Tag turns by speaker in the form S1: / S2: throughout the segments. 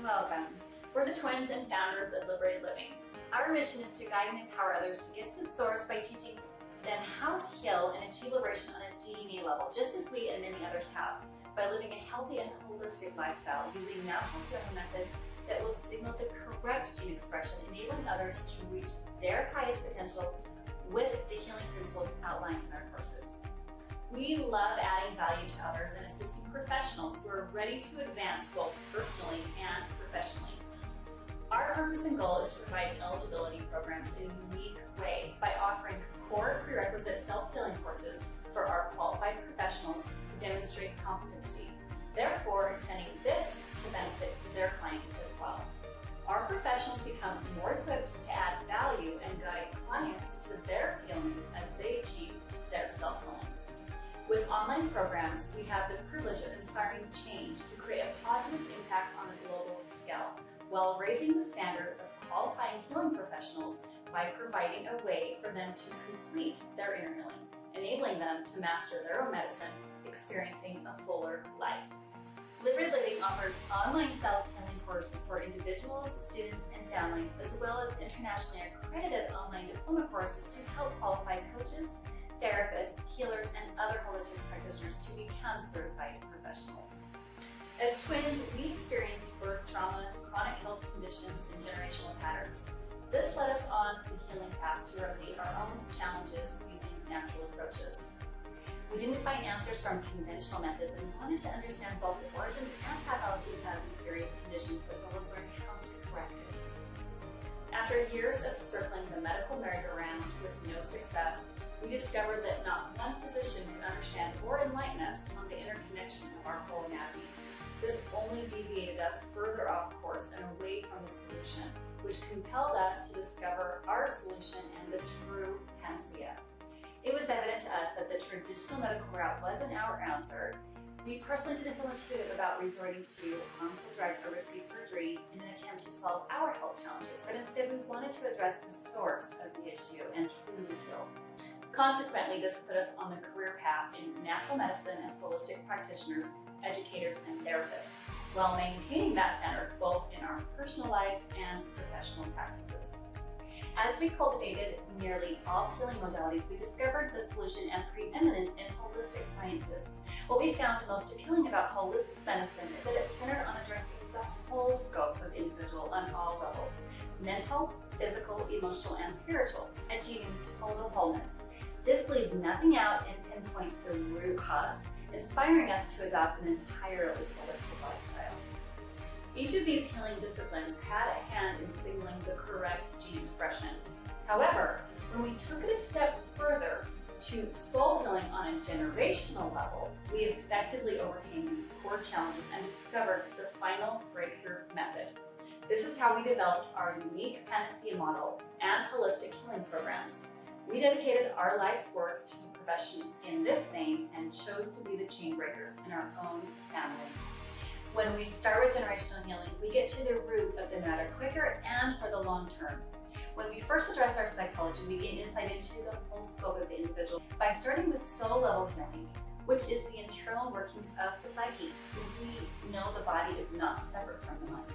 S1: and welcome. We're the twins and founders of Liberated Living. Our mission is to guide and empower others to get to the source by teaching them how to heal and achieve liberation on a DNA level, just as we and many others have, by living a healthy and holistic lifestyle using natural healing methods that will signal the correct gene expression, enabling others to reach their highest potential with the healing principles outlined in our courses. We love adding value to others and assisting professionals who are ready to advance both personally and professionally. Our purpose and goal is to provide eligibility programs in a unique way by offering core prerequisite self-healing courses for our qualified professionals to demonstrate competency, therefore extending this to benefit their clients as well. Our professionals become more equipped to add value and guide clients to their healing as they achieve their self-healing. With online programs, we have the privilege of inspiring change to create a positive impact on a global scale, while raising the standard of qualifying healing professionals by providing a way for them to complete their inner healing, enabling them to master their own medicine, experiencing a fuller life. Liberated Living offers online self-healing courses for individuals, students, and families, as well as internationally accredited online diploma courses to help qualified coaches, therapists, healers, and other holistic practitioners to become certified professionals. As twins, we experienced birth trauma, chronic health conditions, and generational patterns. This led us on the healing path to remedy our own challenges using natural approaches. We didn't find answers from conventional methods and wanted to understand both the origins and pathology of these various conditions, as well as learn how to correct it. After years of circling the medical merry-go-round with no success, we discovered that not one physician could understand or enlighten us on the interconnection of our whole anatomy. This only deviated us further off course and away from the solution, which compelled us to discover our solution and the true panacea. It was evident to us that the traditional medical route wasn't our answer. We personally didn't feel intuitive about resorting to harmful drugs or risky surgery in an attempt to solve our health challenges, but instead we wanted to address the source of the issue and truly heal. Consequently, this put us on the career path in natural medicine as holistic practitioners, educators, and therapists, while maintaining that standard both in our personal lives and professional practices. As we cultivated nearly all healing modalities, we discovered the solution and preeminence in holistic sciences. What we found most appealing about holistic medicine is that it's centered on addressing the whole scope of individual on all levels: mental, physical, emotional, and spiritual, achieving total wholeness. This leaves nothing out and pinpoints the root cause, inspiring us to adopt an entirely holistic lifestyle. Each of these healing disciplines had a hand in signaling the correct gene expression. However, when we took it a step further to soul healing on a generational level, we effectively overcame these core challenges and discovered the final breakthrough method. This is how we developed our unique P.A.N.A.C.E.A model and holistic healing programs. We dedicated our life's work to the profession in this vein and chose to be the chain breakers in our own family. When we start with generational healing, we get to the roots of the matter quicker and for the long term. When we first address our psychology, we gain insight into the whole scope of the individual by starting with soul-level healing, which is the internal workings of the psyche, since we know the body is not separate from the mind.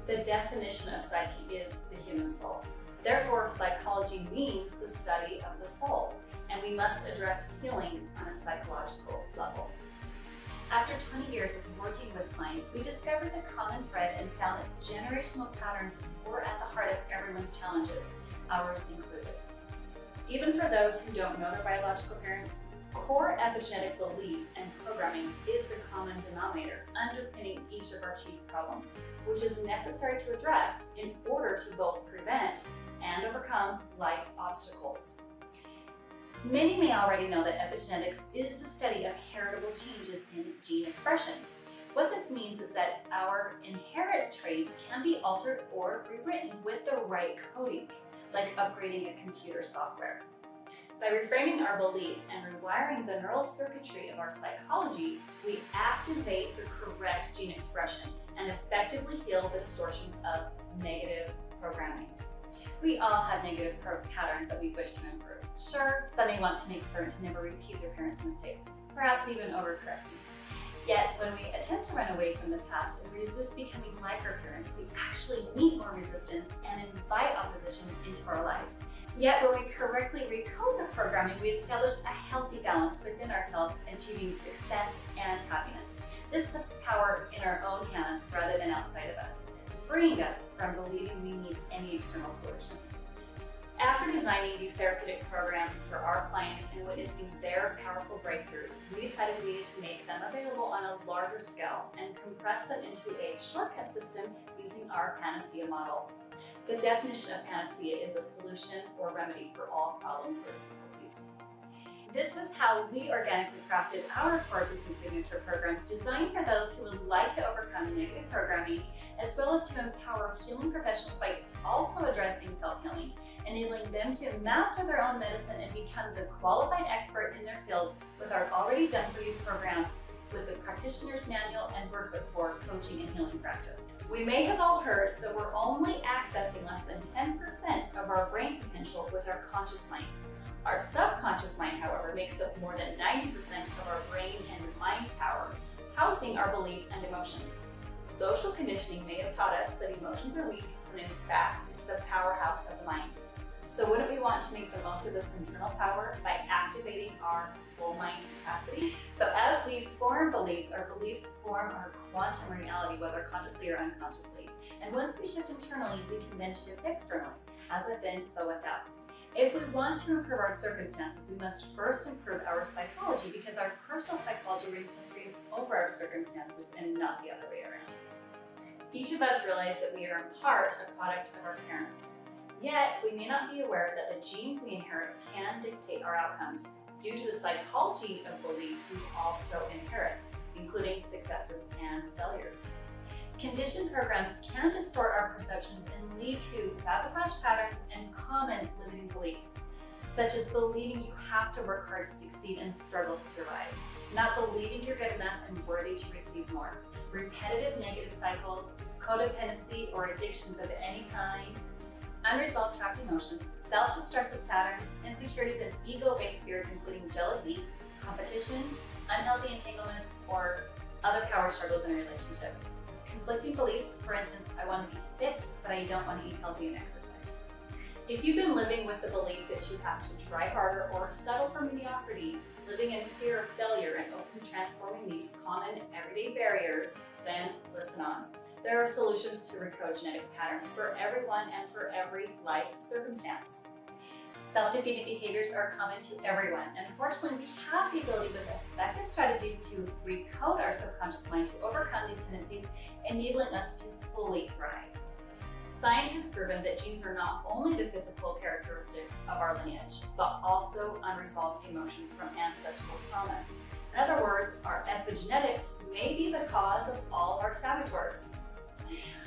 S1: The definition of psyche is the human soul. Therefore, psychology means the study of the soul, and we must address healing on a psychological level. After 20 years of working with clients, we discovered the common thread and found that generational patterns were at the heart of everyone's challenges, ours included. Even for those who don't know their biological parents, core epigenetic beliefs and programming is the common denominator underpinning each of our chief problems, which is necessary to address in order to both prevent and overcome life obstacles. Many may already know that epigenetics is the study of heritable changes in gene expression. What this means is that our inherent traits can be altered or rewritten with the right coding, like upgrading a computer software. By reframing our beliefs and rewiring the neural circuitry of our psychology, we activate the correct gene expression and effectively heal the distortions of negative programming. We all have negative patterns that we wish to improve. Sure, some may want to make certain to never repeat their parents' mistakes, perhaps even overcorrecting. Yet, when we attempt to run away from the past and resist becoming like our parents, we actually meet more resistance and invite opposition into our lives. Yet, when we correctly recode the programming, we establish a healthy balance within ourselves, achieving success and happiness. This puts power in our own hands rather than outside of us, freeing us from believing we need any external solutions. After designing these therapeutic programs for our clients and witnessing their powerful breakthroughs, we decided we needed to make them available on a larger scale and compress them into a shortcut system using our P.A.N.A.C.E.A model. The definition of P.A.N.A.C.E.A is a solution or remedy for all problems or difficulties. This was how we organically crafted our courses and signature programs designed for those who would like to overcome negative programming, as well as to empower healing professionals by also addressing self-healing, enabling them to master their own medicine and become the qualified expert in their field with our already done for you programs with the practitioner's manual and workbook for coaching and healing practice. We may have all heard that we're only accessing less than 10% of our brain potential with our conscious mind. Our subconscious mind, however, makes up more than 90% of our brain and mind power, housing our beliefs and emotions. Social conditioning may have taught us that emotions are weak, when in fact it's the powerhouse of the mind. So wouldn't we want to make the most of this internal power by activating our full mind capacity? So as we form beliefs, our beliefs form our quantum reality, whether consciously or unconsciously. And once we shift internally, we can then shift externally, as within, so without. If we want to improve our circumstances, we must first improve our psychology, because our personal psychology reigns supreme over our circumstances and not the other way around. Each of us realize that we are in part a product of our parents. Yet, we may not be aware that the genes we inherit can dictate our outcomes due to the psychology of beliefs we also inherit, including successes and failures. Conditioned programs can distort our perceptions and lead to sabotage patterns and common limiting beliefs, such as believing you have to work hard to succeed and struggle to survive, not believing you're good enough and worthy to receive more, repetitive negative cycles, codependency or addictions of any kind, unresolved trapped emotions, self-destructive patterns, insecurities, and ego-based fears, including jealousy, competition, unhealthy entanglements, or other power struggles in relationships. Conflicting beliefs, for instance, I want to be fit, but I don't want to eat healthy and exercise. If you've been living with the belief that you have to try harder or settle for mediocrity, living in fear of failure and open to transforming these common everyday barriers, then listen on. There are solutions to recode genetic patterns for everyone and for every life circumstance. Self-defeating behaviors are common to everyone, and fortunately we have the ability with effective strategies to recode our subconscious mind to overcome these tendencies, enabling us to fully thrive. Science has proven that genes are not only the physical characteristics of our lineage, but also unresolved emotions from ancestral traumas. In other words, our epigenetics may be the cause of all of our saboteurs.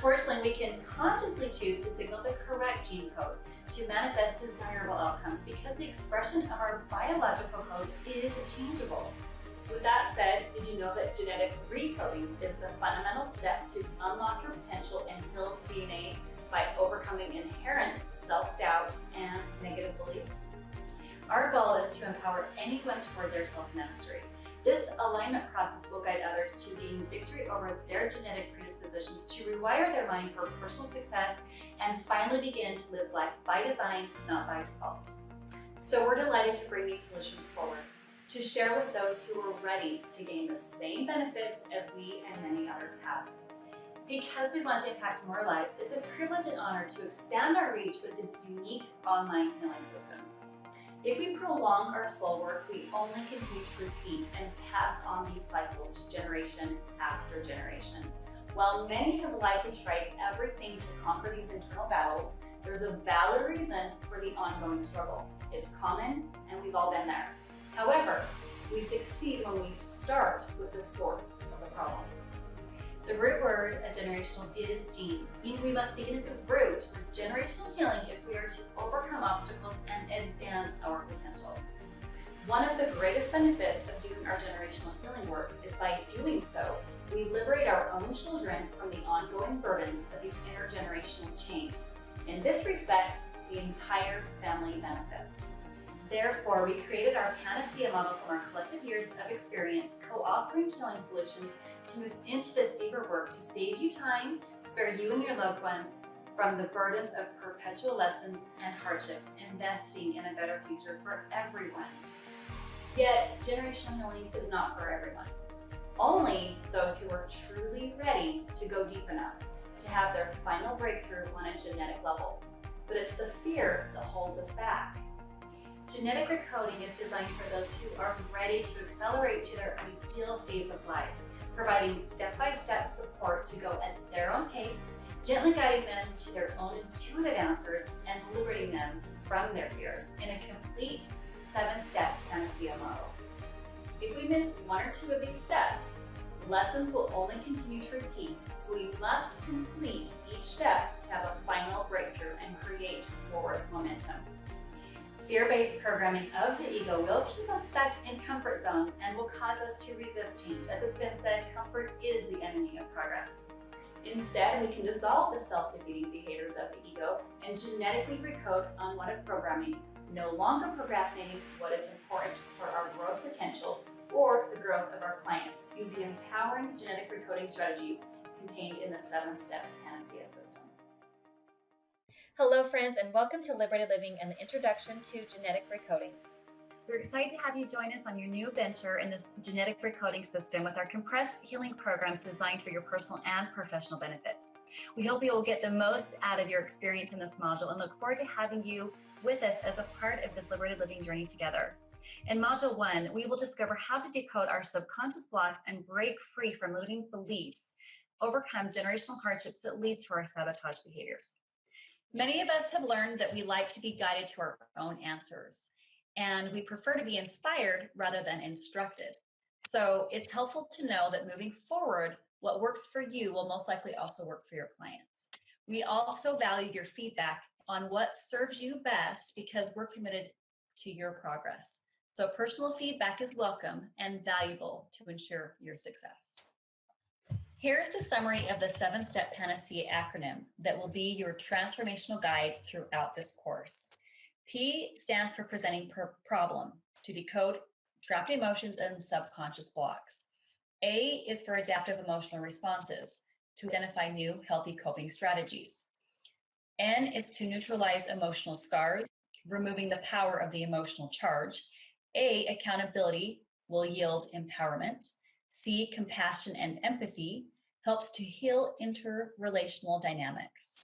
S1: Fortunately, we can consciously choose to signal the correct gene code to manifest desirable outcomes, because the expression of our biological code is changeable. With that said, did you know that genetic recoding is the fundamental step to unlock your potential and build DNA by overcoming inherent self-doubt and negative beliefs? Our goal is to empower anyone toward their self-mastery. This alignment process will guide others to gain victory over their genetic predispositions, to rewire their mind for personal success, and finally begin to live life by design, not by default. So we're delighted to bring these solutions forward, to share with those who are ready to gain the same benefits as we and many others have. Because we want to impact more lives, it's a privilege and honor to expand our reach with this unique online healing system. If we prolong our soul work, we only continue to repeat and pass on these cycles generation after generation. While many have likely tried everything to conquer these internal battles, there's a valid reason for the ongoing struggle. It's common, and we've all been there. However, we succeed when we start with the source of the problem. The root word of generational is gene, meaning we must begin at the root with generational healing if we are to overcome obstacles and advance our potential. One of the greatest benefits of doing our generational healing work is by doing so, we liberate our own children from the ongoing burdens of these intergenerational chains. In this respect, the entire family benefits. Therefore, we created our P.A.N.A.C.E.A model from our collective years of experience co-authoring healing solutions to move into this deeper work to save you time, spare you and your loved ones from the burdens of perpetual lessons and hardships, investing in a better future for everyone. Yet, generational healing is not for everyone. Only those who are truly ready to go deep enough to have their final breakthrough on a genetic level. But it's the fear that holds us back. Genetic recoding is designed for those who are ready to accelerate to their ideal phase of life, providing step-by-step support to go at their own pace, gently guiding them to their own intuitive answers and liberating them from their fears in a complete 7-step P.A.N.A.C.E.A model. If we miss one or two of these steps, lessons will only continue to repeat, so we must complete each step to have a final breakthrough and create forward momentum. Fear-based programming of the ego will keep us stuck in comfort zones and will cause us to resist change. As it's been said, comfort is the enemy of progress. Instead, we can dissolve the self-defeating behaviors of the ego and genetically recode unwanted programming, no longer procrastinating what is important for our growth potential or the growth of our clients, using empowering genetic recoding strategies contained in the 7-step P.A.N.A.C.E.A system.
S2: Hello friends, and welcome to Liberated Living and the Introduction to Genetic Recoding.
S1: We're excited to have you join us on your new venture in this genetic recoding system with our compressed healing programs designed for your personal and professional benefit. We hope you will get the most out of your experience in this module and look forward to having you with us as a part of this liberated living journey together. In Module 1, we will discover how to decode our subconscious blocks and break free from limiting beliefs, overcome generational hardships that lead to our sabotage behaviors. Many of us have learned that we like to be guided to our own answers, and we prefer to be inspired rather than instructed. So it's helpful to know that moving forward, what works for you will most likely also work for your clients. We also value your feedback on what serves you best because we're committed to your progress. So personal feedback is welcome and valuable to ensure your success. Here is the summary of the 7-step P.A.N.A.C.E.A acronym that will be your transformational guide throughout this course. P stands for presenting problem, to decode trapped emotions and subconscious blocks. A is for adaptive emotional responses, to identify new healthy coping strategies. N is to neutralize emotional scars, removing the power of the emotional charge. A, accountability, will yield empowerment. C, compassion and empathy, helps to heal interrelational dynamics.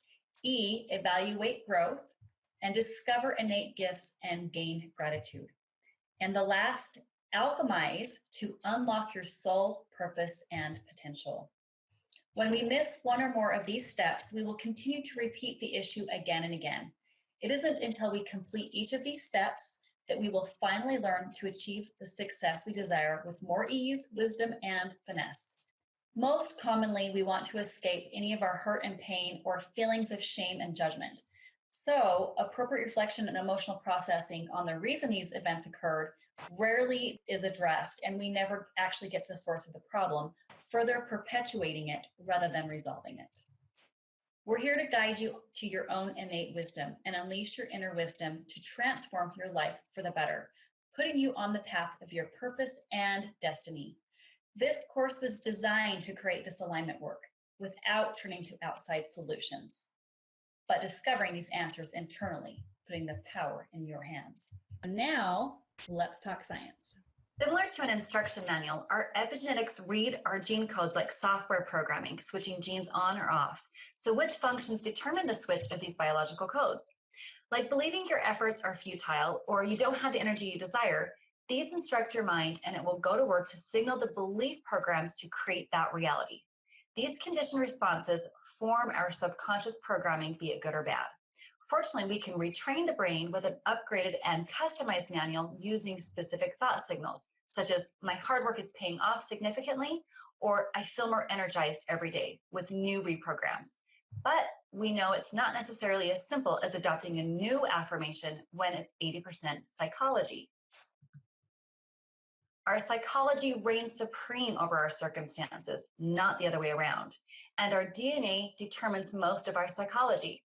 S1: E, evaluate growth and discover innate gifts and gain gratitude. And the last, alchemize, to unlock your soul, purpose, and potential. When we miss one or more of these steps, we will continue to repeat the issue again and again. It isn't until we complete each of these steps that we will finally learn to achieve the success we desire with more ease, wisdom, and finesse. Most commonly, we want to escape any of our hurt and pain or feelings of shame and judgment. So, appropriate reflection and emotional processing on the reason these events occurred rarely is addressed, and we never actually get to the source of the problem, further perpetuating it rather than resolving it. We're here to guide you to your own innate wisdom and unleash your inner wisdom to transform your life for the better, putting you on the path of your purpose and destiny. This course was designed to create this alignment work without turning to outside solutions, but discovering these answers internally, putting the power in your hands. And now, let's talk science. Similar to an instruction manual, our epigenetics read our gene codes like software programming, switching genes on or off. So which functions determine the switch of these biological codes? Like believing your efforts are futile or you don't have the energy you desire, these instruct your mind and it will go to work to signal the belief programs to create that reality. These conditioned responses form our subconscious programming, be it good or bad. Fortunately, we can retrain the brain with an upgraded and customized manual using specific thought signals, such as my hard work is paying off significantly, or I feel more energized every day with new reprograms. But we know it's not necessarily as simple as adopting a new affirmation when it's 80% psychology. Our psychology reigns supreme over our circumstances, not the other way around. And our DNA determines most of our psychology.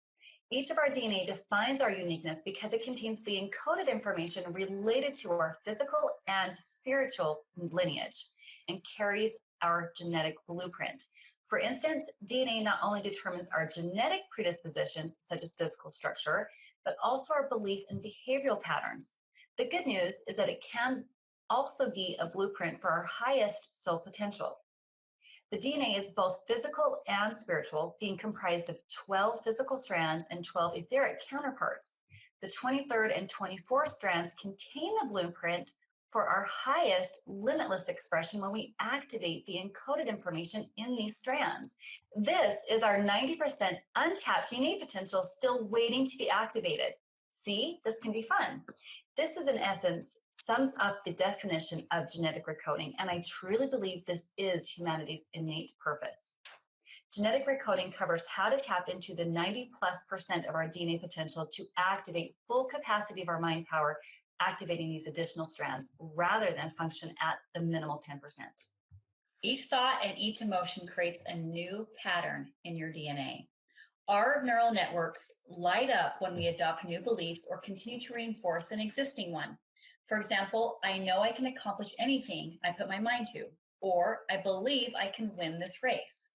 S1: Each of our DNA defines our uniqueness because it contains the encoded information related to our physical and spiritual lineage and carries our genetic blueprint. For instance, DNA not only determines our genetic predispositions, such as physical structure, but also our belief and behavioral patterns. The good news is that it can also be a blueprint for our highest soul potential. The DNA is both physical and spiritual, being comprised of 12 physical strands and 12 etheric counterparts. The 23rd and 24th strands contain the blueprint for our highest limitless expression when we activate the encoded information in these strands. This is our 90% untapped DNA potential still waiting to be activated. See, this can be fun. This is in essence sums up the definition of genetic recoding, and I truly believe this is humanity's innate purpose. Genetic recoding covers how to tap into the 90+% of our DNA potential to activate full capacity of our mind power, activating these additional strands rather than function at the minimal 10%. Each thought and each emotion creates a new pattern in your DNA. Our neural networks light up when we adopt new beliefs or continue to reinforce an existing one. For example, I know I can accomplish anything I put my mind to, or I believe I can win this race.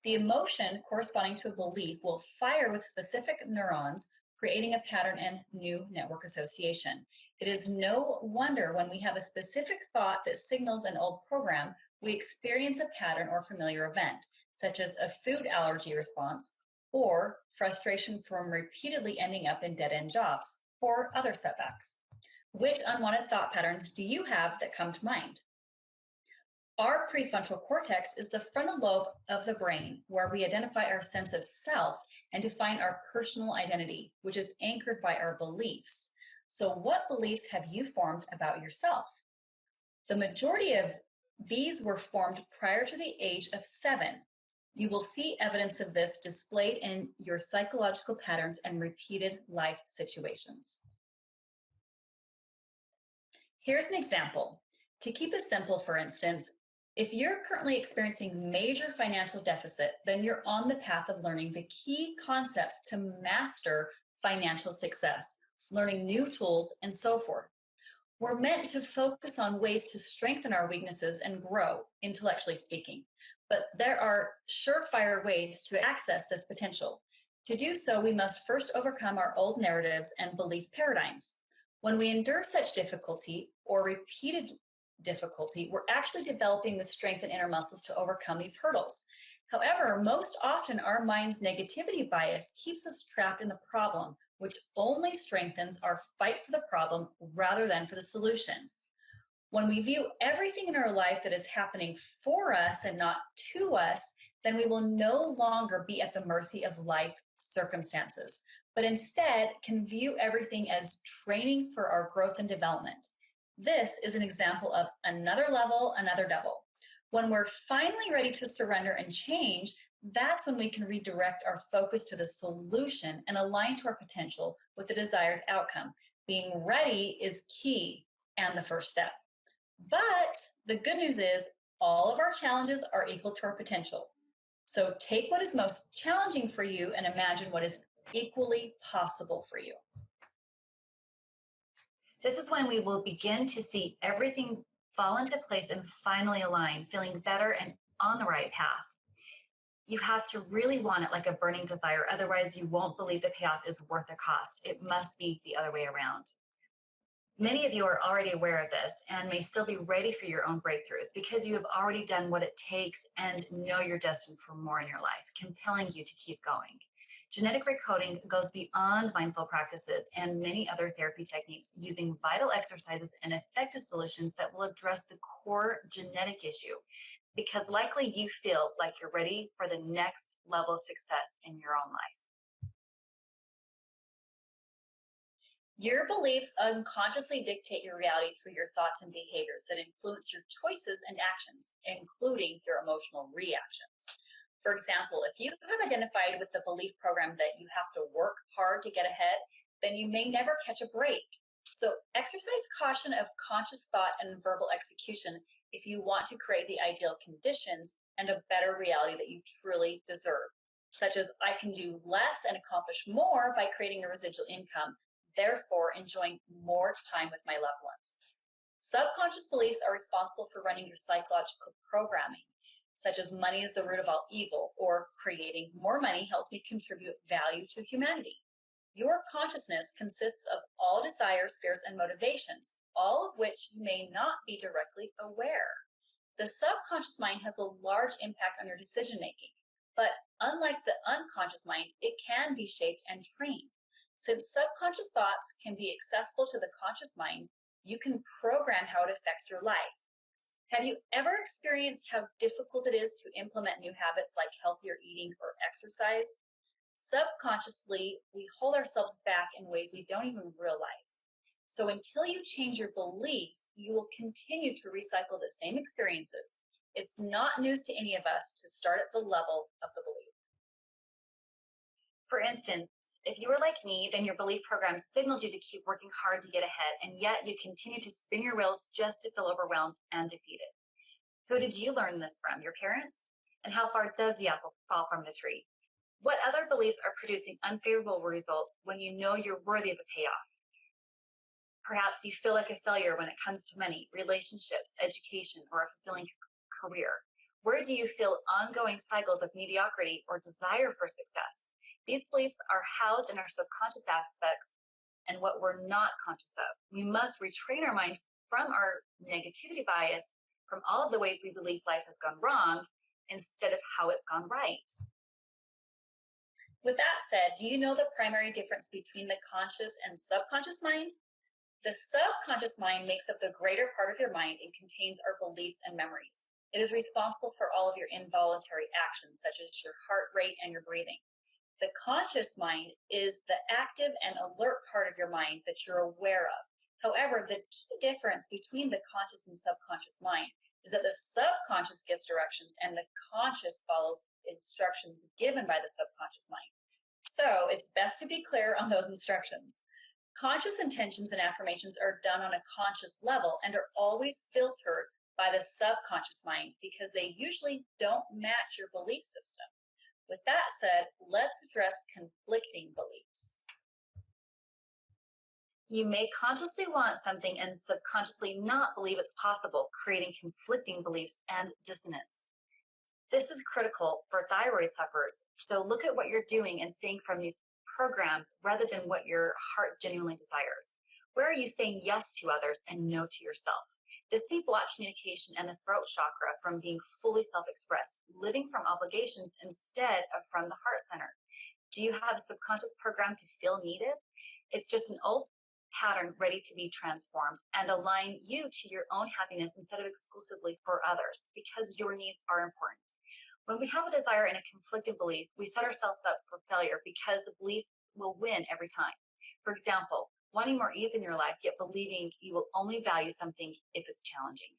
S1: The emotion corresponding to a belief will fire with specific neurons, creating a pattern and new network association. It is no wonder when we have a specific thought that signals an old program, we experience a pattern or familiar event, such as a food allergy response, or frustration from repeatedly ending up in dead-end jobs, or other setbacks. Which unwanted thought patterns do you have that come to mind? Our prefrontal cortex is the frontal lobe of the brain where we identify our sense of self and define our personal identity, which is anchored by our beliefs. So what beliefs have you formed about yourself? The majority of these were formed prior to the age of 7. You will see evidence of this displayed in your psychological patterns and repeated life situations. Here's an example. To keep it simple, for instance, if you're currently experiencing major financial deficit, then you're on the path of learning the key concepts to master financial success, learning new tools, and so forth. We're meant to focus on ways to strengthen our weaknesses and grow, intellectually speaking. But there are surefire ways to access this potential. To do so, we must first overcome our old narratives and belief paradigms. When we endure such difficulty or repeated difficulty, we're actually developing the strength and inner muscles to overcome these hurdles. However, most often our mind's negativity bias keeps us trapped in the problem, which only strengthens our fight for the problem rather than for the solution. When we view everything in our life that is happening for us and not to us, then we will no longer be at the mercy of life circumstances, but instead can view everything as training for our growth and development. This is an example of another level, another double. When we're finally ready to surrender and change, that's when we can redirect our focus to the solution and align to our potential with the desired outcome. Being ready is key and the first step. But the good news is all of our challenges are equal to our potential. So take what is most challenging for you and imagine what is equally possible for you. This is when we will begin to see everything fall into place and finally align, feeling better and on the right path. You have to really want it like a burning desire. Otherwise, you won't believe the payoff is worth the cost. It must be the other way around. Many of you are already aware of this and may still be ready for your own breakthroughs because you have already done what it takes and know you're destined for more in your life, compelling you to keep going. Genetic recoding goes beyond mindful practices and many other therapy techniques, using vital exercises and effective solutions that will address the core genetic issue, because likely you feel like you're ready for the next level of success in your own life. Your beliefs unconsciously dictate your reality through your thoughts and behaviors that influence your choices and actions, including your emotional reactions. For example, if you have identified with the belief program that you have to work hard to get ahead, then you may never catch a break. So exercise caution of conscious thought and verbal execution if you want to create the ideal conditions and a better reality that you truly deserve.
S3: such as I can do less and accomplish more by creating a residual income, therefore enjoying more time with my loved ones. Subconscious beliefs are responsible for running your psychological programming, such as money is the root of all evil, or creating more money helps me contribute value to humanity. Your consciousness consists of all desires, fears, and motivations, all of which you may not be directly aware. The subconscious mind has a large impact on your decision making, but unlike the unconscious mind, it can be shaped and trained. Since subconscious thoughts can be accessible to the conscious mind, you can program how it affects your life. Have you ever experienced how difficult it is to implement new habits like healthier eating or exercise? Subconsciously, we hold ourselves back in ways we don't even realize. So until you change your beliefs, you will continue to recycle the same experiences. It's not news to any of us to start at the level of the belief.
S1: For instance, if you were like me, then your belief program signaled you to keep working hard to get ahead, and yet you continue to spin your wheels just to feel overwhelmed and defeated. Who did you learn this from? Your parents? And how far does the apple fall from the tree? What other beliefs are producing unfavorable results when you know you're worthy of a payoff? Perhaps you feel like a failure when it comes to money, relationships, education, or a fulfilling career. Where do you feel ongoing cycles of mediocrity or desire for success? These beliefs are housed in our subconscious aspects and what we're not conscious of. We must retrain our mind from our negativity bias, from all of the ways we believe life has gone wrong, instead of how it's gone right.
S3: With that said, do you know the primary difference between the conscious and subconscious mind? The subconscious mind makes up the greater part of your mind and contains our beliefs and memories. It is responsible for all of your involuntary actions, such as your heart rate and your breathing. The conscious mind is the active and alert part of your mind that you're aware of. However, the key difference between the conscious and subconscious mind is that the subconscious gets directions and the conscious follows instructions given by the subconscious mind. So it's best to be clear on those instructions. Conscious intentions and affirmations are done on a conscious level and are always filtered by the subconscious mind because they usually don't match your belief system. With that said, let's address conflicting beliefs.
S1: You may consciously want something and subconsciously not believe it's possible, creating conflicting beliefs and dissonance. This is critical for thyroid sufferers. So look at what you're doing and saying from these programs rather than what your heart genuinely desires. Where are you saying yes to others and no to yourself? This may block communication and the throat chakra from being fully self-expressed, living from obligations instead of from the heart center. Do you have a subconscious program to feel needed? It's just an old pattern ready to be transformed and align you to your own happiness instead of exclusively for others, because your needs are important. When we have a desire and a conflicting belief, we set ourselves up for failure because the belief will win every time. For example, wanting more ease in your life, yet believing you will only value something if it's challenging.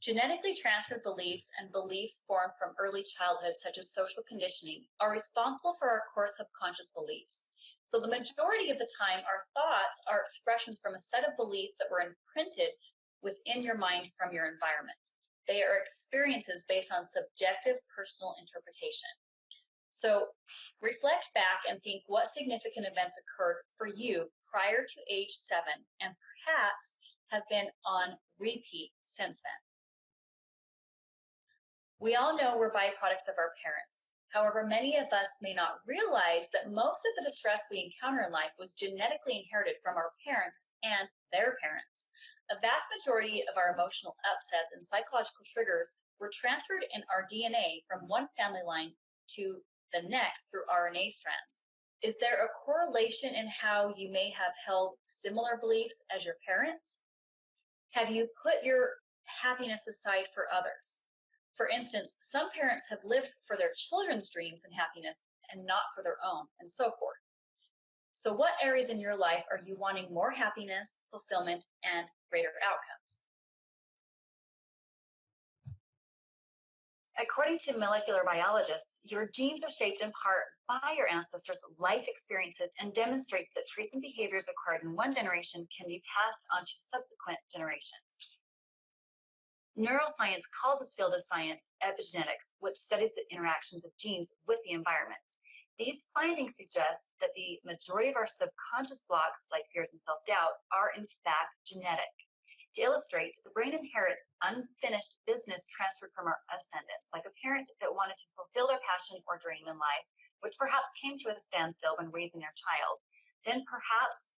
S3: Genetically transferred beliefs and beliefs formed from early childhood, such as social conditioning, are responsible for our core subconscious beliefs. So the majority of the time, our thoughts are expressions from a set of beliefs that were imprinted within your mind from your environment. They are experiences based on subjective personal interpretation. So reflect back and think what significant events occurred for you prior to age 7 and perhaps have been on repeat since then. We all know we're byproducts of our parents. However, many of us may not realize that most of the distress we encounter in life was genetically inherited from our parents and their parents. A vast majority of our emotional upsets and psychological triggers were transferred in our DNA from one family line to the next through RNA strands. Is there a correlation in how you may have held similar beliefs as your parents? Have you put your happiness aside for others? For instance, some parents have lived for their children's dreams and happiness and not for their own, and so forth. So what areas in your life are you wanting more happiness, fulfillment, and greater outcomes?
S1: According to molecular biologists, your genes are shaped in part by your ancestors' life experiences and demonstrates that traits and behaviors acquired in one generation can be passed on to subsequent generations.
S3: Neuroscience calls this field of science epigenetics, which studies the interactions of genes with the environment. These findings suggest that the majority of our subconscious blocks, like fears and self-doubt, are in fact genetic. To illustrate, the brain inherits unfinished business transferred from our ascendants, like a parent that wanted to fulfill their passion or dream in life, which perhaps came to a standstill when raising their child. Then perhaps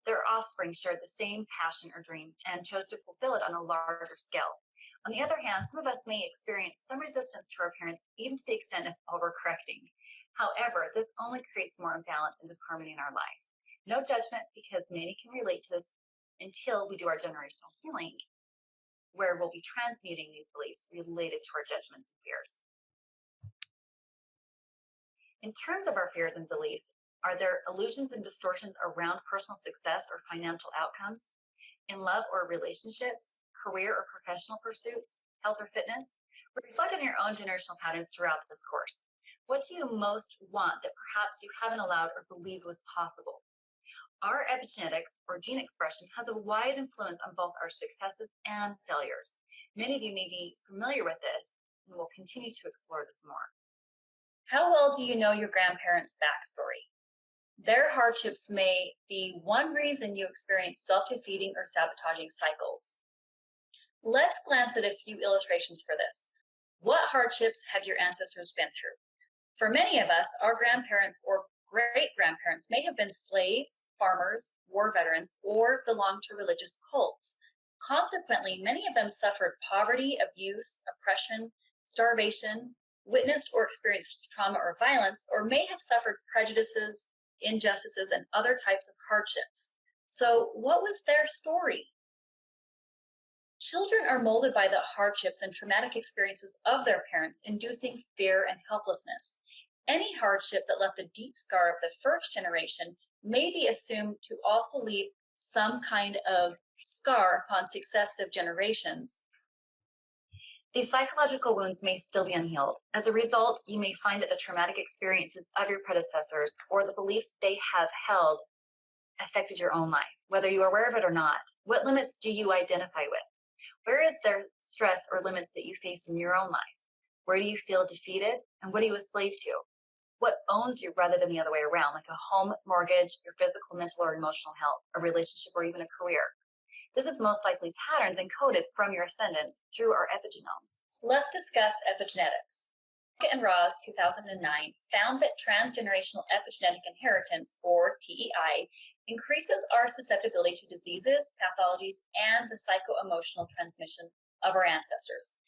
S3: their offspring shared the same passion or dream and chose to fulfill it on a larger scale. On the other hand, some of us may experience some resistance to our parents, even to the extent of overcorrecting. However, this only creates more imbalance and disharmony in our life. No judgment, because many can relate to this until we do our generational healing, where we'll be transmuting these beliefs related to our judgments and fears. In terms of our fears and beliefs, are there illusions and distortions around personal success or financial outcomes? In love or relationships, career or professional pursuits, health or fitness? Reflect on your own generational patterns throughout this course. What do you most want that perhaps you haven't allowed or believed was possible? Our epigenetics, or gene expression, has a wide influence on both our successes and failures. Many of you may be familiar with this, and we'll continue to explore this more. How well do you know your grandparents' backstory? Their hardships may be one reason you experience self-defeating or sabotaging cycles. Let's glance at a few illustrations for this. What hardships have your ancestors been through? For many of us, our grandparents or great-grandparents may have been slaves, farmers, war veterans, or belonged to religious cults. Consequently, many of them suffered poverty, abuse, oppression, starvation, witnessed or experienced trauma or violence, or may have suffered prejudices, injustices, and other types of hardships. So what was their story? Children are molded by the hardships and traumatic experiences of their parents, inducing fear and helplessness. Any hardship that left a deep scar of the first generation may be assumed to also leave some kind of scar upon successive generations. These psychological wounds may still be unhealed. As a result, you may find that the traumatic experiences of your predecessors or the beliefs they have held affected your own life, whether you are aware of it or not. What limits do you identify with? Where is there stress or limits that you face in your own life? Where do you feel defeated, and what are you a slave to? What owns you rather than the other way around, like a home, mortgage, your physical, mental, or emotional health, a relationship, or even a career? This is most likely patterns encoded from your ascendants through our epigenomes. Let's discuss epigenetics. P.A.N.A.C.E.A and Ross, 2009, found that transgenerational epigenetic inheritance, or TEI, increases our susceptibility to diseases, pathologies, and the psycho-emotional transmission of our ancestors.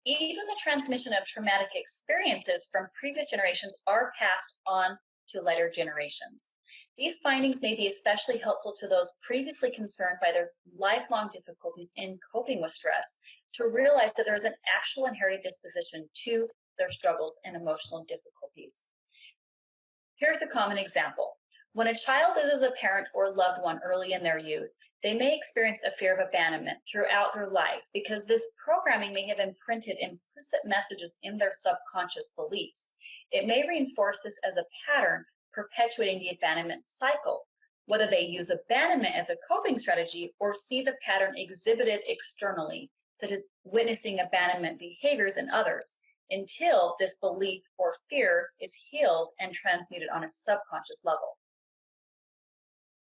S3: Even the transmission of traumatic experiences from previous generations are passed on to later generations. These findings may be especially helpful to those previously concerned by their lifelong difficulties in coping with stress to realize that there is an actual inherited disposition to their struggles and emotional difficulties. Here's a common example. When a child loses a parent or loved one early in their youth, they may experience a fear of abandonment throughout their life because this programming may have imprinted implicit messages in their subconscious beliefs. It may reinforce this as a pattern, perpetuating the abandonment cycle, whether they use abandonment as a coping strategy or see the pattern exhibited externally, such as witnessing abandonment behaviors in others, until this belief or fear is healed and transmuted on a subconscious level.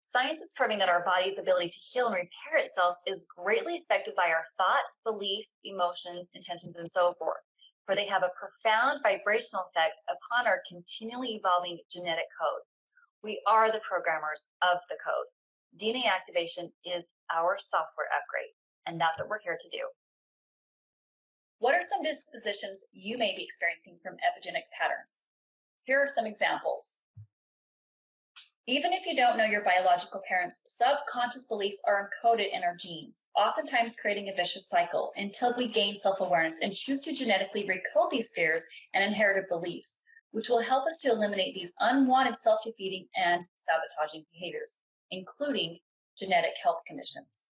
S3: Science is proving that our body's ability to heal and repair itself is greatly affected by our thought, belief, emotions, intentions, and so forth, for they have a profound vibrational effect upon our continually evolving genetic code. We are the programmers of the code. DNA activation is our software upgrade, and that's what we're here to do. What are some dispositions you may be experiencing from epigenetic patterns? Here are some examples. Even if you don't know your biological parents, subconscious beliefs are encoded in our genes, oftentimes creating a vicious cycle until we gain self-awareness and choose to genetically recode these fears and inherited beliefs, which will help us to eliminate these unwanted self-defeating and sabotaging behaviors, including genetic health conditions.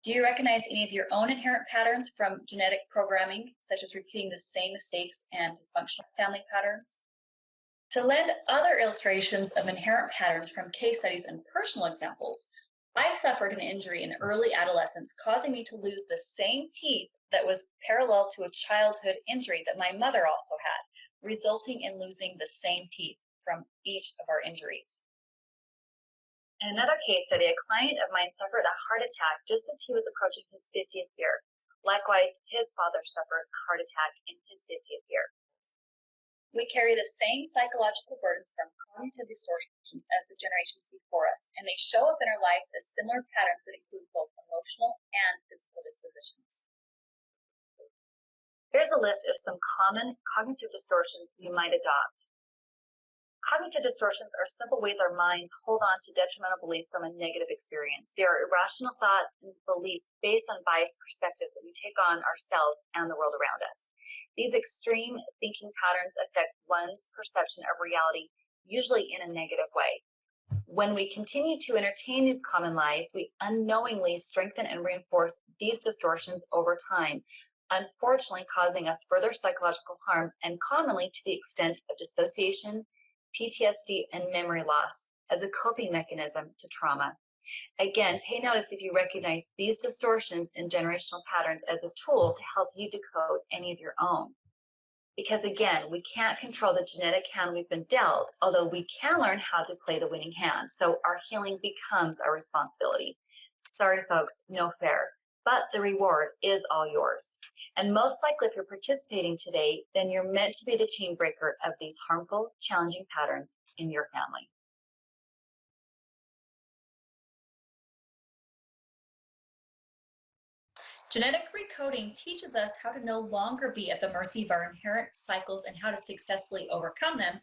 S3: Do you recognize any of your own inherent patterns from genetic programming, such as repeating the same mistakes and dysfunctional family patterns? To lend other illustrations of inherent patterns from case studies and personal examples, I suffered an injury in early adolescence, causing me to lose the same teeth that was parallel to a childhood injury that my mother also had, resulting in losing the same teeth from each of our injuries.
S1: In another case study, a client of mine suffered a heart attack just as he was approaching his 50th year. Likewise, his father suffered a heart attack in his 50th year.
S3: We carry the same psychological burdens from cognitive distortions as the generations before us, and they show up in our lives as similar patterns that include both emotional and physical dispositions.
S1: Here's a list of some common cognitive distortions you might adopt. Cognitive distortions are simple ways our minds hold on to detrimental beliefs from a negative experience. They are irrational thoughts and beliefs based on biased perspectives that we take on ourselves and the world around us. These extreme thinking patterns affect one's perception of reality, usually in a negative way. When we continue to entertain these common lies, we unknowingly strengthen and reinforce these distortions over time, unfortunately causing us further psychological harm and commonly to the extent of dissociation, PTSD, and memory loss as a coping mechanism to trauma. Again, pay notice if you recognize these distortions and generational patterns as a tool to help you decode any of your own. Because again, we can't control the genetic hand we've been dealt, although we can learn how to play the winning hand. So our healing becomes our responsibility. Sorry, folks, no fair. But the reward is all yours. And most likely, if you're participating today, then you're meant to be the chain breaker of these harmful, challenging patterns in your family.
S3: Genetic recoding teaches us how to no longer be at the mercy of our inherent cycles and how to successfully overcome them,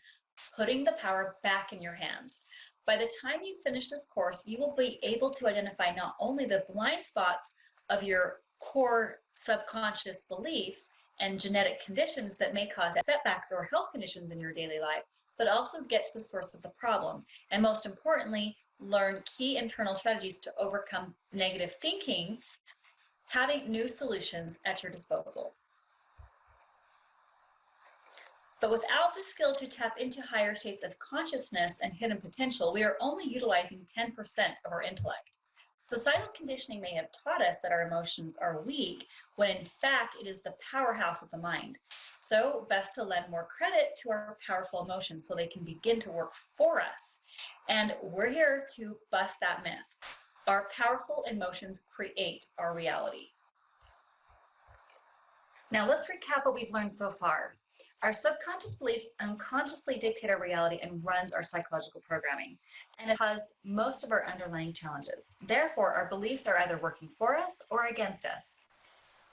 S3: putting the power back in your hands. By the time you finish this course, you will be able to identify not only the blind spots of your core subconscious beliefs and genetic conditions that may cause setbacks or health conditions in your daily life, but also get to the source of the problem. And most importantly, learn key internal strategies to overcome negative thinking, having new solutions at your disposal. But without the skill to tap into higher states of consciousness and hidden potential, we are only utilizing 10% of our intellect. Societal conditioning may have taught us that our emotions are weak, when in fact it is the powerhouse of the mind. So best to lend more credit to our powerful emotions so they can begin to work for us. And we're here to bust that myth. Our powerful emotions create our reality.
S1: Now let's recap what we've learned so far. Our subconscious beliefs unconsciously dictate our reality and runs our psychological programming, and it causes most of our underlying challenges. Therefore, our beliefs are either working for us or against us.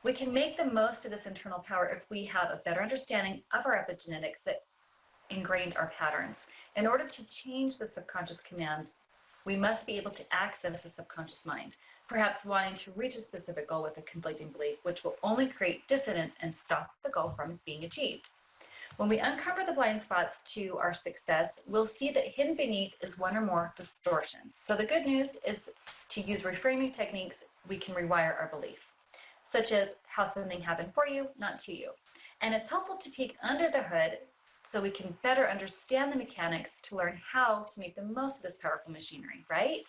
S1: We can make the most of this internal power if we have a better understanding of our epigenetics that ingrained our patterns. In order to change the subconscious commands, we must be able to access the subconscious mind, perhaps wanting to reach a specific goal with a conflicting belief, which will only create dissonance and stop the goal from being achieved. When we uncover the blind spots to our success, we'll see that hidden beneath is one or more distortions. So the good news is to use reframing techniques, we can rewire our belief, such as how something happened for you, not to you. And it's helpful to peek under the hood so we can better understand the mechanics to learn how to make the most of this powerful machinery, right?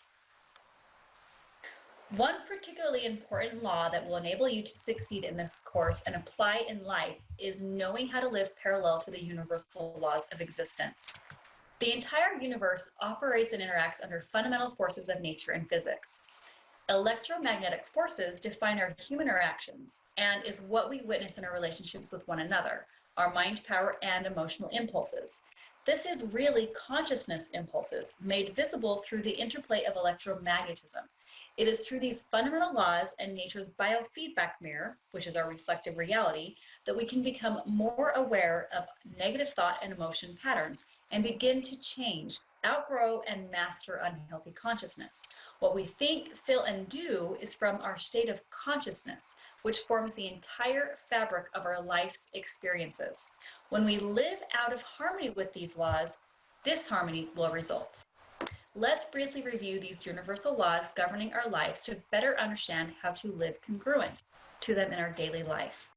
S3: One particularly important law that will enable you to succeed in this course and apply in life is knowing how to live parallel to the universal laws of existence. The entire universe operates and interacts under fundamental forces of nature and physics. Electromagnetic forces define our human interactions and is what we witness in our relationships with one another, our mind power and emotional impulses. This is really consciousness impulses made visible through the interplay of electromagnetism. It is through these fundamental laws and nature's biofeedback mirror, which is our reflective reality, that we can become more aware of negative thought and emotion patterns and begin to change, outgrow, and master unhealthy consciousness. What we think, feel, and do is from our state of consciousness, which forms the entire fabric of our life's experiences. When we live out of harmony with these laws, disharmony will result. Let's briefly review these universal laws governing our lives to better understand how to live congruent to them in our daily life.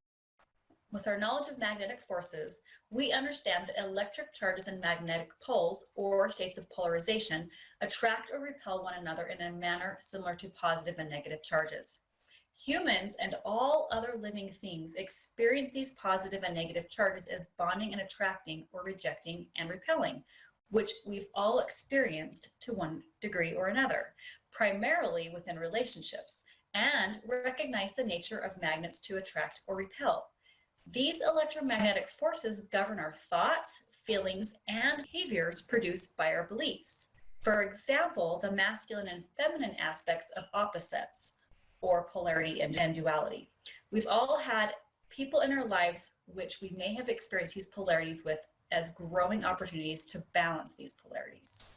S3: With our knowledge of magnetic forces, we understand that electric charges and magnetic poles, or states of polarization, attract or repel one another in a manner similar to positive and negative charges. Humans and all other living things experience these positive and negative charges as bonding and attracting, or rejecting and repelling, which we've all experienced to one degree or another, primarily within relationships, and recognize the nature of magnets to attract or repel. These electromagnetic forces govern our thoughts, feelings, and behaviors produced by our beliefs. For example, the masculine and feminine aspects of opposites, or polarity and duality. We've all had people in our lives which we may have experienced these polarities with as growing opportunities to balance these polarities.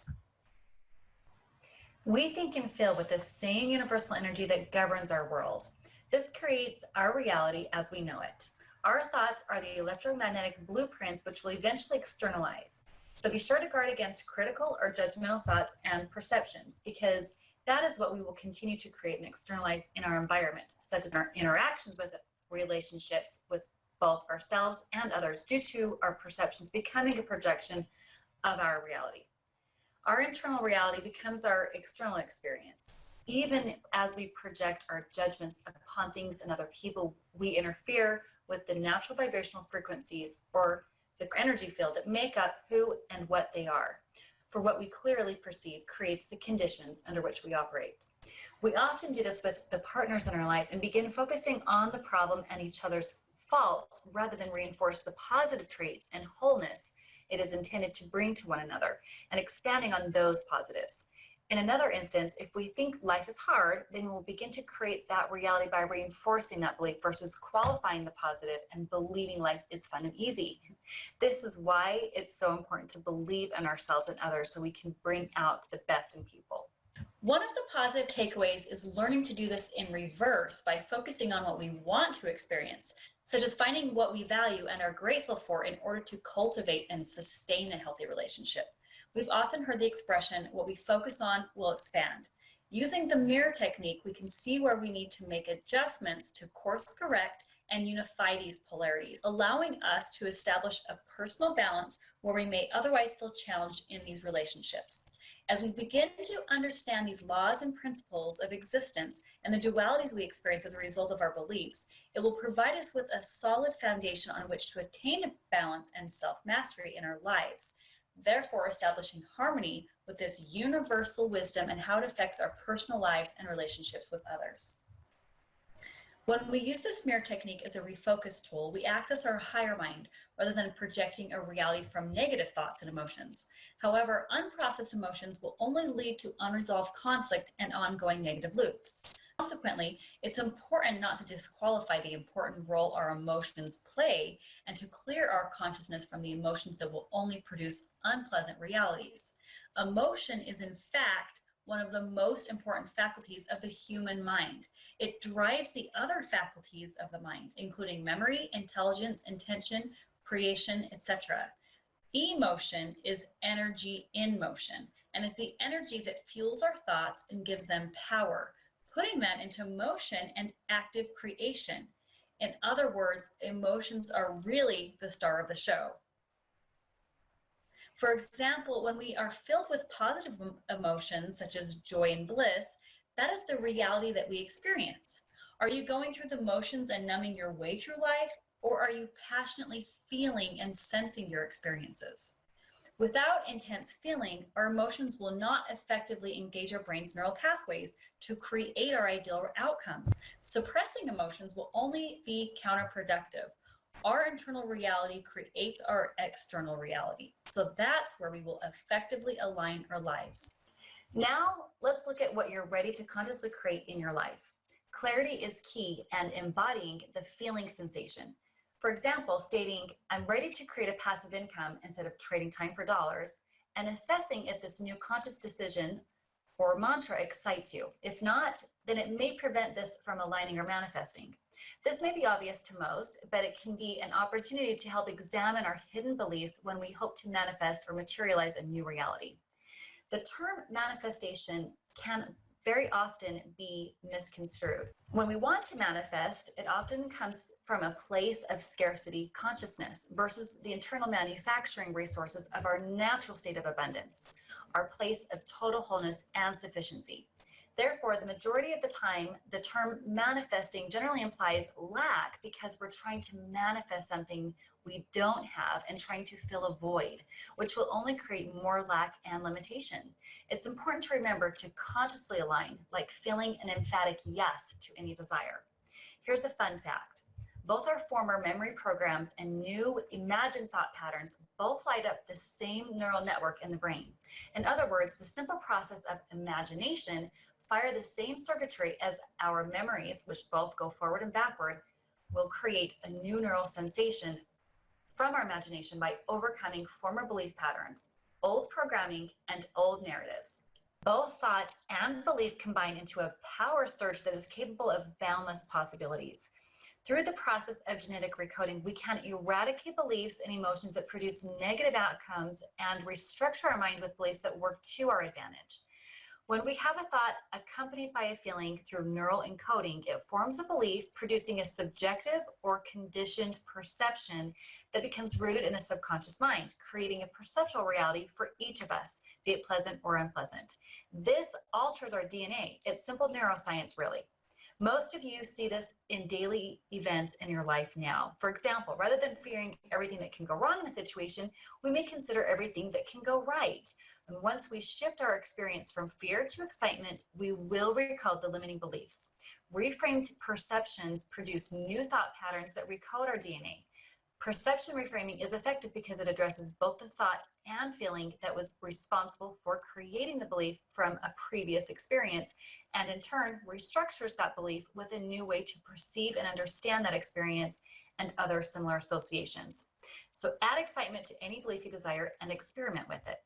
S1: We think and feel with the same universal energy that governs our world. This creates our reality as we know it. Our thoughts are the electromagnetic blueprints which will eventually externalize. So be sure to guard against critical or judgmental thoughts and perceptions, because that is what we will continue to create and externalize in our environment, such as our interactions with relationships with both ourselves and others, due to our perceptions becoming a projection of our reality. Our internal reality becomes our external experience. Even as we project our judgments upon things and other people, we interfere with the natural vibrational frequencies, or the energy field, that make up who and what they are. For what we clearly perceive creates the conditions under which we operate. We often do this with the partners in our life and begin focusing on the problem and each other's faults rather than reinforce the positive traits and wholeness it is intended to bring to one another, and expanding on those positives. In another instance, if we think life is hard, then we will begin to create that reality by reinforcing that belief versus qualifying the positive and believing life is fun and easy. This is why it's so important to believe in ourselves and others so we can bring out the best in people.
S3: One of the positive takeaways is learning to do this in reverse by focusing on what we want to experience, such as finding what we value and are grateful for in order to cultivate and sustain a healthy relationship. We've often heard the expression, what we focus on will expand. Using the mirror technique, we can see where we need to make adjustments to course correct and unify these polarities, allowing us to establish a personal balance where we may otherwise feel challenged in these relationships. As we begin to understand these laws and principles of existence and the dualities we experience as a result of our beliefs, it will provide us with a solid foundation on which to attain a balance and self-mastery in our lives, therefore establishing harmony with this universal wisdom and how it affects our personal lives and relationships with others. When we use this mirror technique as a refocus tool, we access our higher mind rather than projecting a reality from negative thoughts and emotions. However, unprocessed emotions will only lead to unresolved conflict and ongoing negative loops. Consequently, it's important not to disqualify the important role our emotions play and to clear our consciousness from the emotions that will only produce unpleasant realities. Emotion is, in fact, one of the most important faculties of the human mind. It drives the other faculties of the mind, including memory, intelligence, intention, creation, etc. Emotion is energy in motion and is the energy that fuels our thoughts and gives them power, putting them into motion and active creation. In other words, emotions are really the star of the show. For example, when we are filled with positive emotions, such as joy and bliss, that is the reality that we experience. Are you going through the motions and numbing your way through life, or are you passionately feeling and sensing your experiences? Without intense feeling, our emotions will not effectively engage our brain's neural pathways to create our ideal outcomes. Suppressing emotions will only be counterproductive. Our internal reality creates our external reality. So that's where we will effectively align our lives.
S1: Now, let's look at what you're ready to consciously create in your life. Clarity is key, and embodying the feeling sensation. For example, stating, I'm ready to create a passive income instead of trading time for dollars, and assessing if this new conscious decision or mantra excites you. If not, then it may prevent this from aligning or manifesting. This may be obvious to most, but it can be an opportunity to help examine our hidden beliefs when we hope to manifest or materialize a new reality. The term manifestation can very often be misconstrued. When we want to manifest, it often comes from a place of scarcity consciousness versus the internal manufacturing resources of our natural state of abundance, our place of total wholeness and sufficiency. Therefore, the majority of the time, the term manifesting generally implies lack because we're trying to manifest something we don't have and trying to fill a void, which will only create more lack and limitation. It's important to remember to consciously align, like feeling an emphatic yes to any desire. Here's a fun fact. Both our former memory programs and new imagined thought patterns both light up the same neural network in the brain. In other words, the simple process of imagination fire the same circuitry as our memories, which both go forward and backward, will create a new neural sensation from our imagination by overcoming former belief patterns, old programming, and old narratives. Both thought and belief combine into a power surge that is capable of boundless possibilities. Through the process of genetic recoding, we can eradicate beliefs and emotions that produce negative outcomes and restructure our mind with beliefs that work to our advantage. When we have a thought accompanied by a feeling through neural encoding, it forms a belief, producing a subjective or conditioned perception that becomes rooted in the subconscious mind, creating a perceptual reality for each of us, be it pleasant or unpleasant. This alters our DNA. It's simple neuroscience, really. Most of you see this in daily events in your life now. For example, rather than fearing everything that can go wrong in a situation, we may consider everything that can go right. And once we shift our experience from fear to excitement, we will recode the limiting beliefs. Reframed perceptions produce new thought patterns that recode our DNA. Perception reframing is effective because it addresses both the thought and feeling that was responsible for creating the belief from a previous experience, and in turn restructures that belief with a new way to perceive and understand that experience and other similar associations. So add excitement to any belief you desire and experiment with it.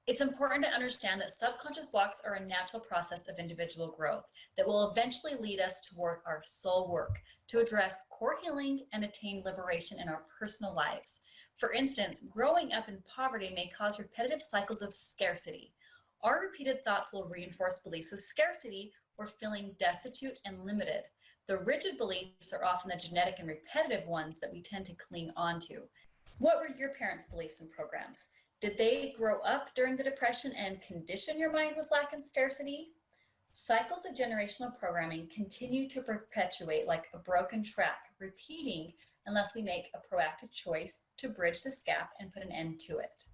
S3: It's important to understand that subconscious blocks are a natural process of individual growth that will eventually lead us toward our soul work to address core healing and attain liberation in our personal lives. For instance, growing up in poverty may cause repetitive cycles of scarcity. Our repeated thoughts will reinforce beliefs of scarcity or feeling destitute and limited. The rigid beliefs are often the genetic and repetitive ones that we tend to cling onto. What were your parents' beliefs and programs? Did they grow up during the Depression and condition your mind with lack and scarcity? Cycles of generational programming continue to perpetuate like a broken track, repeating unless we make a proactive choice to bridge this gap and put an end to it.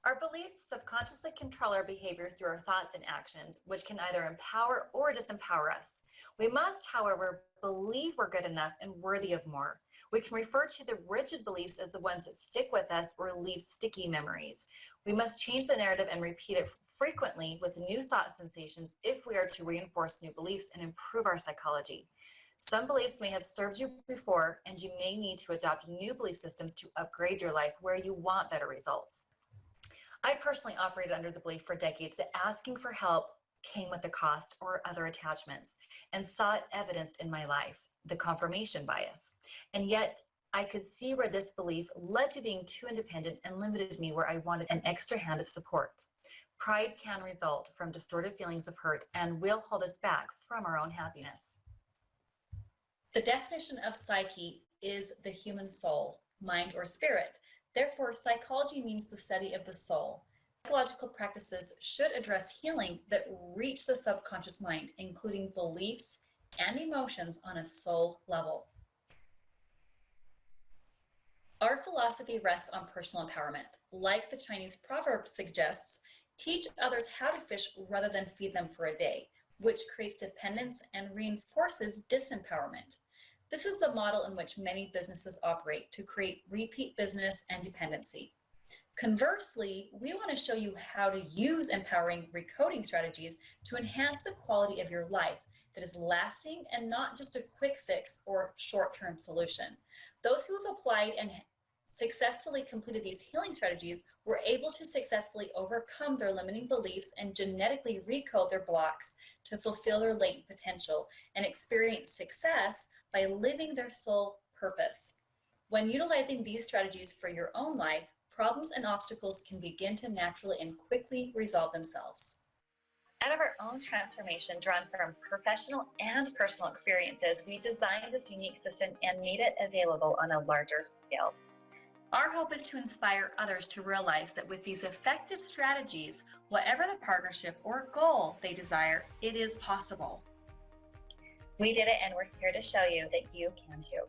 S1: Our beliefs subconsciously control our behavior through our thoughts and actions, which can either empower or disempower us. We must, however, believe we're good enough and worthy of more. We can refer to the rigid beliefs as the ones that stick with us or leave sticky memories. We must change the narrative and repeat it frequently with new thought sensations if we are to reinforce new beliefs and improve our psychology. Some beliefs may have served you before, and you may need to adopt new belief systems to upgrade your life where you want better results. I personally operated under the belief for decades that asking for help came with a cost or other attachments, and saw it evidenced in my life, the confirmation bias. And yet I could see where this belief led to being too independent and limited me where I wanted an extra hand of support. Pride can result from distorted feelings of hurt and will hold us back from our own happiness.
S3: The definition of psyche is the human soul, mind, or spirit. Therefore, psychology means the study of the soul. Psychological practices should address healing that reach the subconscious mind, including beliefs and emotions on a soul level. Our philosophy rests on personal empowerment. Like the Chinese proverb suggests, teach others how to fish rather than feed them for a day, which creates dependence and reinforces disempowerment. This is the model in which many businesses operate to create repeat business and dependency. Conversely, we want to show you how to use empowering recoding strategies to enhance the quality of your life that is lasting and not just a quick fix or short-term solution. Those who have applied and successfully completed these healing strategies were able to successfully overcome their limiting beliefs and genetically recode their blocks to fulfill their latent potential and experience success by living their soul purpose. When utilizing these strategies for your own life, problems and obstacles can begin to naturally and quickly resolve themselves.
S2: Out of our own transformation drawn from professional and personal experiences, we designed this unique system and made it available on a larger scale. Our hope is to inspire others to realize that with these effective strategies, whatever the partnership or goal they desire, it is possible. We did it, and we're here to show you that you can too.